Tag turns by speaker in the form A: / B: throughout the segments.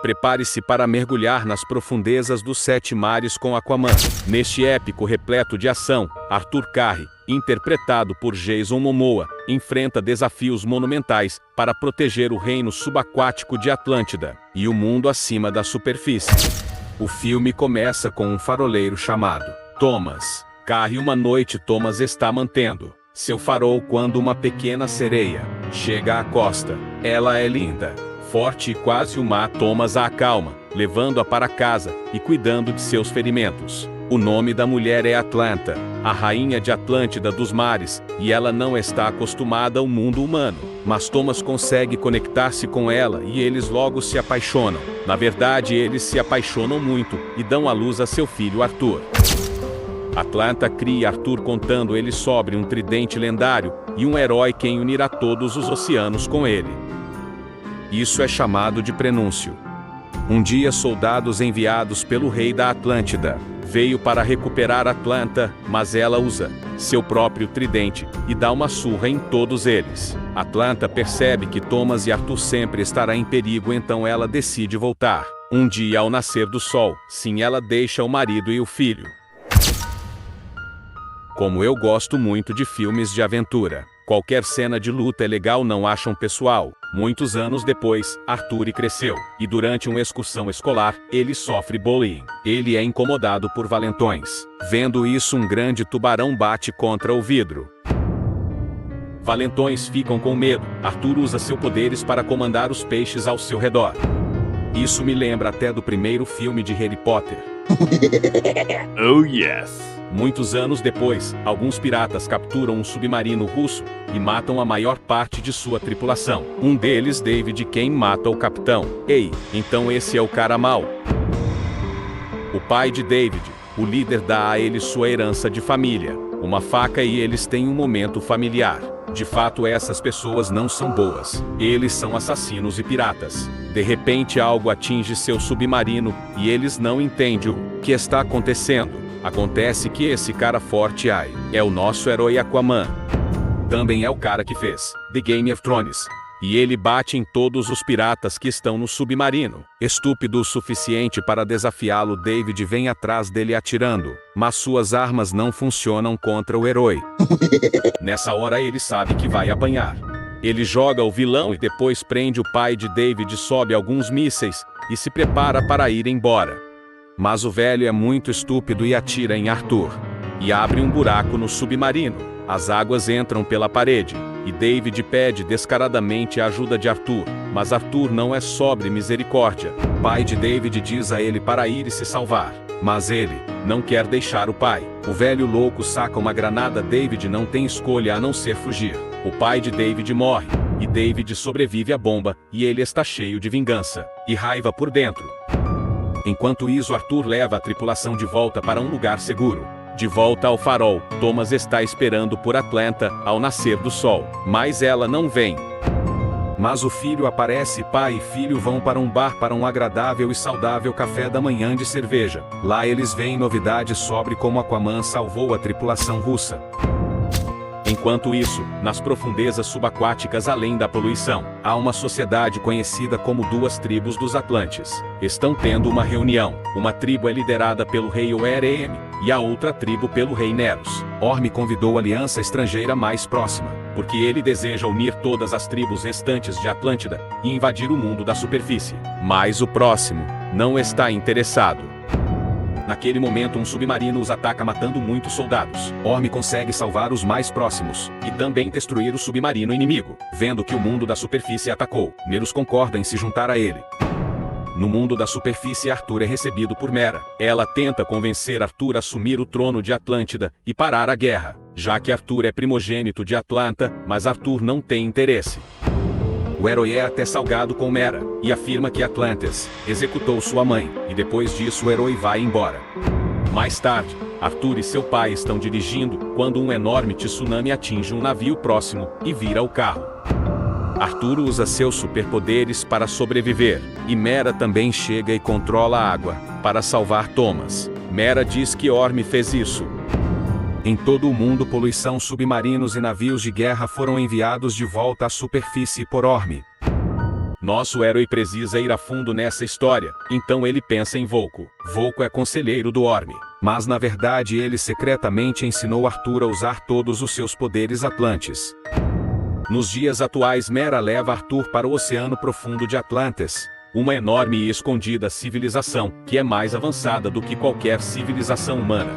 A: Prepare-se para mergulhar nas profundezas dos 7 mares com Aquaman. Neste épico repleto de ação, Arthur Curry, interpretado por Jason Momoa, enfrenta desafios monumentais para proteger o reino subaquático de Atlântida e o mundo acima da superfície. O filme começa com um faroleiro chamado Thomas Curry. Uma noite Thomas está mantendo seu farol quando uma pequena sereia chega à costa. Ela é linda, forte e quase o mar. Thomas a acalma, levando-a para casa e cuidando de seus ferimentos. O nome da mulher é Atlanta, a rainha de Atlântida dos mares, e ela não está acostumada ao mundo humano. Mas Thomas consegue conectar-se com ela e eles logo se apaixonam. Na verdade, eles se apaixonam muito e dão à luz a seu filho Arthur. Atlanta cria Arthur contando ele sobre um tridente lendário e um herói quem unirá todos os oceanos com ele. Isso é chamado de prenúncio. Um dia soldados enviados pelo rei da Atlântida veio para recuperar Atlanta, mas ela usa seu próprio tridente e dá uma surra em todos eles. Atlanta percebe que Thomas e Arthur sempre estará em perigo, então ela decide voltar. Um dia ao nascer do sol, sim, ela deixa o marido e o filho. Como eu gosto muito de filmes de aventura, qualquer cena de luta é legal, não acham, pessoal? Muitos anos depois, Arthur cresceu, e durante uma excursão escolar, ele sofre bullying. Ele é incomodado por valentões. Vendo isso, um grande tubarão bate contra o vidro. Valentões ficam com medo. Arthur usa seus poderes para comandar os peixes ao seu redor. Isso me lembra até do primeiro filme de Harry Potter.
B: Oh yes!
A: Muitos anos depois, alguns piratas capturam um submarino russo e matam a maior parte de sua tripulação. Um deles, David, quem mata o capitão. Ei, então esse é o cara mau. O pai de David, o líder, dá a ele sua herança de família, uma faca, e eles têm um momento familiar. De fato, essas pessoas não são boas. Eles são assassinos e piratas. De repente, algo atinge seu submarino e eles não entendem o que está acontecendo. Acontece que esse cara forte é o nosso herói Aquaman. Também é o cara que fez The Game of Thrones. E ele bate em todos os piratas que estão no submarino. Estúpido o suficiente para desafiá-lo, David vem atrás dele atirando, mas suas armas não funcionam contra o herói. Nessa hora ele sabe que vai apanhar. Ele joga o vilão e depois prende o pai de David, sobe alguns mísseis e se prepara para ir embora. Mas o velho é muito estúpido e atira em Arthur. E abre um buraco no submarino. As águas entram pela parede. E David pede descaradamente a ajuda de Arthur. Mas Arthur não é sobre misericórdia. O pai de David diz a ele para ir e se salvar. Mas ele não quer deixar o pai. O velho louco saca uma granada. David não tem escolha a não ser fugir. O pai de David morre. E David sobrevive à bomba. E ele está cheio de vingança e raiva por dentro. Enquanto isso, Arthur leva a tripulação de volta para um lugar seguro. De volta ao farol, Thomas está esperando por Atlanta ao nascer do sol, mas ela não vem. Mas o filho aparece. Pai e filho vão para um bar para um agradável e saudável café da manhã de cerveja. Lá eles veem novidades sobre como Aquaman salvou a tripulação russa. Enquanto isso, nas profundezas subaquáticas além da poluição, há uma sociedade conhecida como Duas Tribos dos Atlantes. Estão tendo uma reunião. Uma tribo é liderada pelo rei Orm, e a outra tribo pelo rei Neros. Orm convidou a aliança estrangeira mais próxima, porque ele deseja unir todas as tribos restantes de Atlântida e invadir o mundo da superfície. Mas o próximo não está interessado. Naquele momento, um submarino os ataca, matando muitos soldados. Orm consegue salvar os mais próximos e também destruir o submarino inimigo. Vendo que o mundo da superfície atacou, Neros concorda em se juntar a ele. No mundo da superfície, Arthur é recebido por Mera. Ela tenta convencer Arthur a assumir o trono de Atlântida e parar a guerra, já que Arthur é primogênito de Atlanta, mas Arthur não tem interesse. O herói é até salgado com Mera, e afirma que Atlantis executou sua mãe, e depois disso o herói vai embora. Mais tarde, Arthur e seu pai estão dirigindo, quando um enorme tsunami atinge um navio próximo, e vira o carro. Arthur usa seus superpoderes para sobreviver, e Mera também chega e controla a água, para salvar Thomas. Mera diz que Orm fez isso. Em todo o mundo, poluição, submarinos e navios de guerra foram enviados de volta à superfície por Orm. Nosso herói precisa ir a fundo nessa história, então ele pensa em Volko. Volko é conselheiro do Orm, mas na verdade ele secretamente ensinou Arthur a usar todos os seus poderes atlantes. Nos dias atuais, Mera leva Arthur para o Oceano Profundo de Atlantis, uma enorme e escondida civilização, que é mais avançada do que qualquer civilização humana.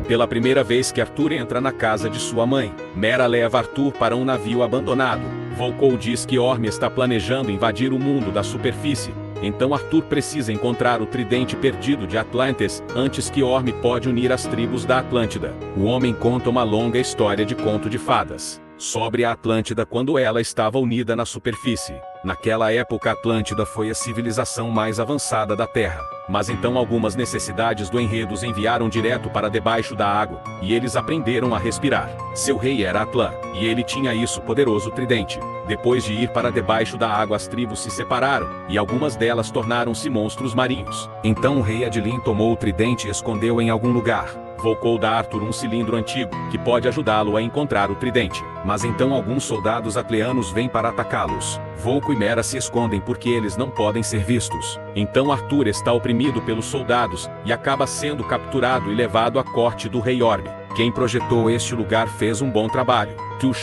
A: Pela primeira vez que Arthur entra na casa de sua mãe, Mera leva Arthur para um navio abandonado. Volko diz que Orm está planejando invadir o mundo da superfície, então Arthur precisa encontrar o tridente perdido de Atlantis, antes que Orm pode unir as tribos da Atlântida. O homem conta uma longa história de conto de fadas sobre a Atlântida quando ela estava unida na superfície. Naquela época, a Atlântida foi a civilização mais avançada da Terra. Mas então algumas necessidades do enredo os enviaram direto para debaixo da água, e eles aprenderam a respirar. Seu rei era Atlã, e ele tinha isso poderoso tridente. Depois de ir para debaixo da água, as tribos se separaram, e algumas delas tornaram-se monstros marinhos. Então o rei Adilin tomou o tridente e escondeu em algum lugar. Volko dá a Arthur um cilindro antigo, que pode ajudá-lo a encontrar o tridente. Mas então alguns soldados atleanos vêm para atacá-los. Volko e Mera se escondem porque eles não podem ser vistos. Então Arthur está oprimido pelos soldados, e acaba sendo capturado e levado à corte do rei Orm. Quem projetou este lugar fez um bom trabalho.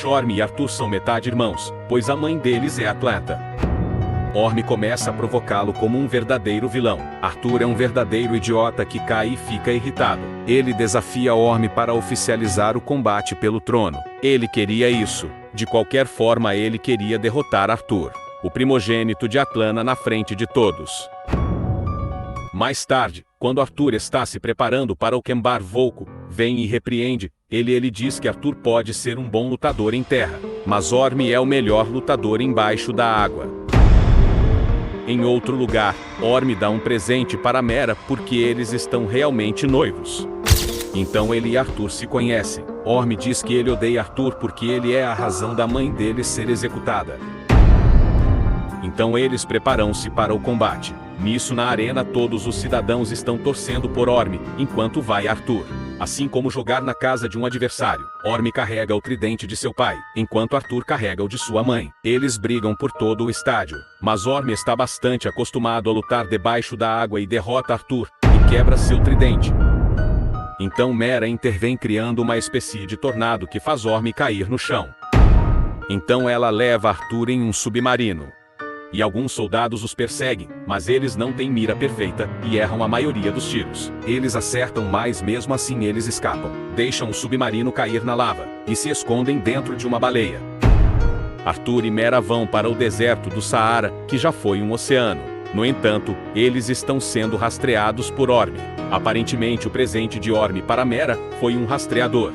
A: Orm e Arthur são metade irmãos, pois a mãe deles é Atlanta. Orm começa a provocá-lo como um verdadeiro vilão. Arthur é um verdadeiro idiota que cai e fica irritado. Ele desafia Orm para oficializar o combate pelo trono. Ele queria isso. De qualquer forma, ele queria derrotar Arthur, o primogênito de Atlana, na frente de todos. Mais tarde, quando Arthur está se preparando para alquembar Volko, vem e repreende. Ele diz que Arthur pode ser um bom lutador em terra, mas Orm é o melhor lutador embaixo da água. Em outro lugar, Orm dá um presente para Mera porque eles estão realmente noivos. Então ele e Arthur se conhecem. Orm diz que ele odeia Arthur porque ele é a razão da mãe dele ser executada. Então eles preparam-se para o combate. Nisso, na arena, todos os cidadãos estão torcendo por Orm, enquanto vai Arthur. Assim como jogar na casa de um adversário, Orm carrega o tridente de seu pai, enquanto Arthur carrega o de sua mãe. Eles brigam por todo o estádio, mas Orm está bastante acostumado a lutar debaixo da água e derrota Arthur, e quebra seu tridente. Então Mera intervém criando uma espécie de tornado que faz Orm cair no chão. Então ela leva Arthur em um submarino. E alguns soldados os perseguem, mas eles não têm mira perfeita, e erram a maioria dos tiros. Eles acertam, mas mesmo assim eles escapam. Deixam o submarino cair na lava, e se escondem dentro de uma baleia. Arthur e Mera vão para o deserto do Saara, que já foi um oceano. No entanto, eles estão sendo rastreados por Orm. Aparentemente o presente de Orm para Mera foi um rastreador.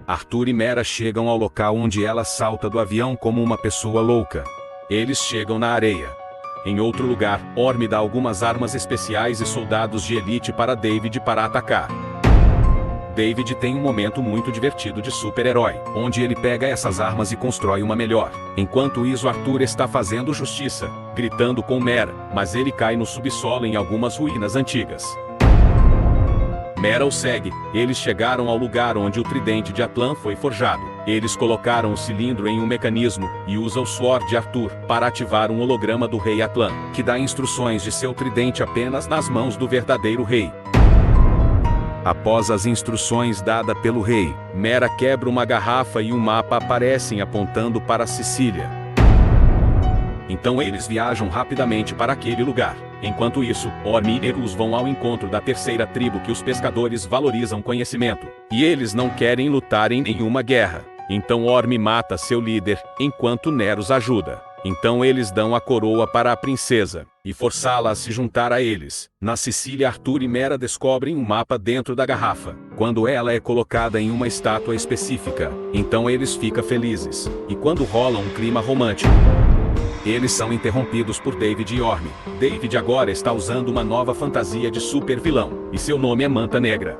A: Arthur e Mera chegam ao local onde ela salta do avião como uma pessoa louca. Eles chegam na areia. Em outro lugar, Orm dá algumas armas especiais e soldados de elite para David para atacar. David tem um momento muito divertido de super-herói, onde ele pega essas armas e constrói uma melhor. Enquanto isso, Arthur está fazendo justiça, gritando com Mera, mas ele cai no subsolo em algumas ruínas antigas. Mera o segue. Eles chegaram ao lugar onde o tridente de Atlã foi forjado. Eles colocaram o cilindro em um mecanismo, e usa o suor de Arthur para ativar um holograma do rei Atlã, que dá instruções de seu tridente apenas nas mãos do verdadeiro rei. Após as instruções dadas pelo rei, Mera quebra uma garrafa e um mapa aparecem apontando para Sicília. Então eles viajam rapidamente para aquele lugar. Enquanto isso, Orm e Nerus vão ao encontro da terceira tribo que os pescadores valorizam conhecimento. E eles não querem lutar em nenhuma guerra. Então Orm mata seu líder, enquanto Nerus ajuda. Então eles dão a coroa para a princesa, e forçá-la a se juntar a eles. Na Sicília, Arthur e Mera descobrem um mapa dentro da garrafa, quando ela é colocada em uma estátua específica. Então eles ficam felizes. E quando rola um clima romântico, eles são interrompidos por David e Orm. David agora está usando uma nova fantasia de super vilão, e seu nome é Manta Negra.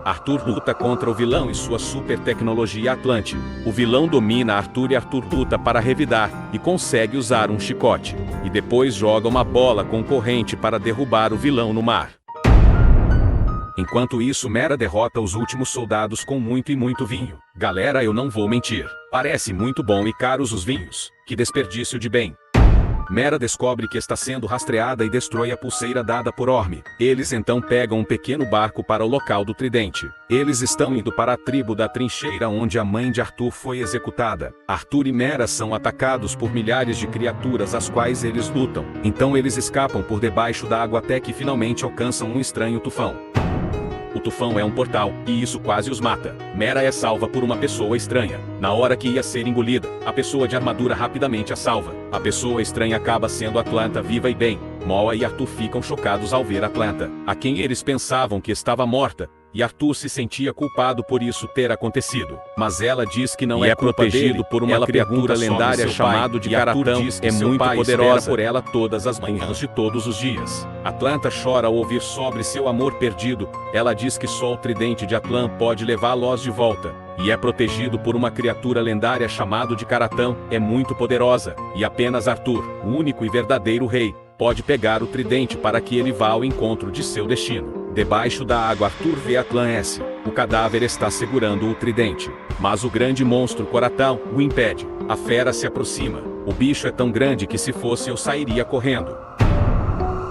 A: Arthur luta contra o vilão e sua super tecnologia Atlante. O vilão domina Arthur e Arthur luta para revidar, e consegue usar um chicote. E depois joga uma bola com corrente para derrubar o vilão no mar. Enquanto isso, Mera derrota os últimos soldados com muito e muito vinho. Galera, eu não vou mentir. Parece muito bom e caros os vinhos. Que desperdício de bem. Mera descobre que está sendo rastreada e destrói a pulseira dada por Orm. Eles então pegam um pequeno barco para o local do tridente. Eles estão indo para a tribo da trincheira onde a mãe de Arthur foi executada. Arthur e Mera são atacados por milhares de criaturas as quais eles lutam. Então eles escapam por debaixo da água até que finalmente alcançam um estranho tufão. O tufão é um portal, e isso quase os mata. Mera é salva por uma pessoa estranha. Na hora que ia ser engolida, a pessoa de armadura rapidamente a salva. A pessoa estranha acaba sendo Atlanta viva e bem. Moa e Arthur ficam chocados ao ver Atlanta, a quem eles pensavam que estava morta. E Arthur se sentia culpado por isso ter acontecido. Mas ela diz que não é protegido por uma criatura lendária chamada de Caratão. É muito poderosa por ela todas as manhãs de todos os dias. Atlanta chora ao ouvir sobre seu amor perdido. Ela diz que só o tridente de Atlan pode levá-los de volta. E é protegido por uma criatura lendária chamada de Caratão. É muito poderosa. E apenas Arthur, o único e verdadeiro rei, pode pegar o tridente para que ele vá ao encontro de seu destino. Debaixo da água, Arthur vê Atlan S. O cadáver está segurando o tridente. Mas o grande monstro Coratão o impede. A fera se aproxima. O bicho é tão grande que se fosse eu sairia correndo.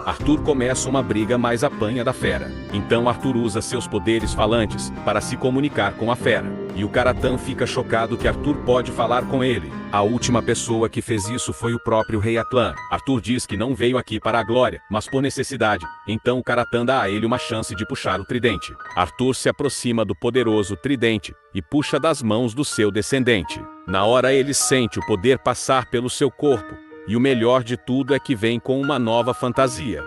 A: Arthur começa uma briga, mas apanha da fera. Então Arthur usa seus poderes falantes para se comunicar com a fera. E o Caratão fica chocado que Arthur pode falar com ele. A última pessoa que fez isso foi o próprio rei Atlan. Arthur diz que não veio aqui para a glória, mas por necessidade. Então o Caratão dá a ele uma chance de puxar o tridente. Arthur se aproxima do poderoso tridente e puxa das mãos do seu descendente. Na hora ele sente o poder passar pelo seu corpo. E o melhor de tudo é que vem com uma nova fantasia.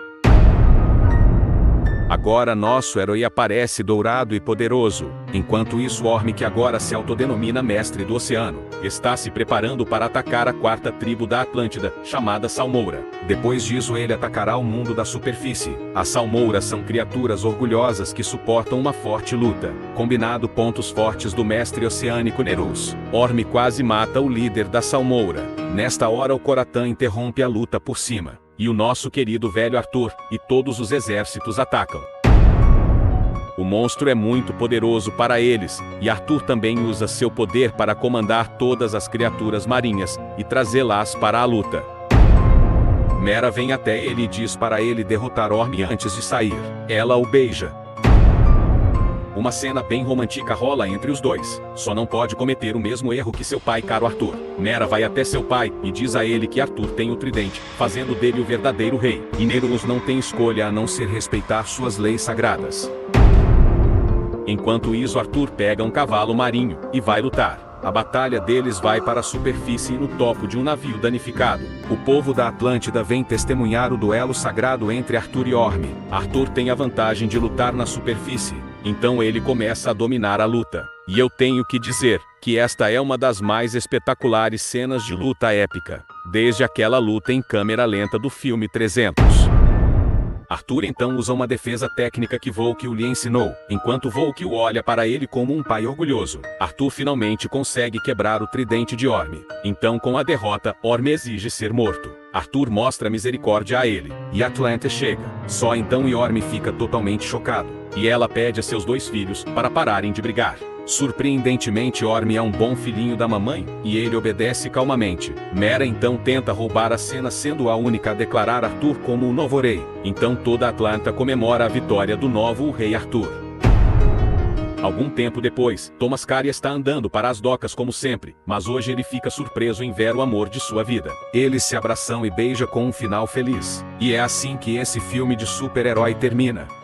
A: Agora nosso herói aparece dourado e poderoso. Enquanto isso, Orm, que agora se autodenomina mestre do oceano, está se preparando para atacar a quarta tribo da Atlântida, chamada Salmoura. Depois disso ele atacará o mundo da superfície. As Salmouras são criaturas orgulhosas que suportam uma forte luta. Combinado pontos fortes do mestre oceânico Nerus. Orm quase mata o líder da Salmoura. Nesta hora o Coratão interrompe a luta por cima. E o nosso querido velho Arthur e todos os exércitos atacam. O monstro é muito poderoso para eles, e Arthur também usa seu poder para comandar todas as criaturas marinhas e trazê-las para a luta. Mera vem até ele e diz para ele derrotar Orm antes de sair. Ela o beija. Uma cena bem romântica rola entre os dois. Só não pode cometer o mesmo erro que seu pai, caro Arthur. Mera vai até seu pai e diz a ele que Arthur tem o tridente, fazendo dele o verdadeiro rei. E Nerus não tem escolha a não ser respeitar suas leis sagradas. Enquanto isso, Arthur pega um cavalo marinho e vai lutar. A batalha deles vai para a superfície e no topo de um navio danificado. O povo da Atlântida vem testemunhar o duelo sagrado entre Arthur e Orm. Arthur tem a vantagem de lutar na superfície. Então ele começa a dominar a luta. E eu tenho que dizer que esta é uma das mais espetaculares cenas de luta épica, desde aquela luta em câmera lenta do filme 300. Arthur então usa uma defesa técnica que Volkil lhe ensinou, enquanto Volkil olha para ele como um pai orgulhoso. Arthur finalmente consegue quebrar o tridente de Orm. Então, com a derrota, Orm exige ser morto. Arthur mostra misericórdia a ele, e Atlanta chega. Só então Orm fica totalmente chocado, e ela pede a seus dois filhos para pararem de brigar. Surpreendentemente, Orm é um bom filhinho da mamãe, e ele obedece calmamente. Mera então tenta roubar a cena, sendo a única a declarar Arthur como o novo rei. Então toda Atlanta comemora a vitória do novo rei Arthur. Algum tempo depois, Tomascari está andando para as docas como sempre, mas hoje ele fica surpreso em ver o amor de sua vida. Eles se abraçam e beijam com um final feliz. E é assim que esse filme de super-herói termina.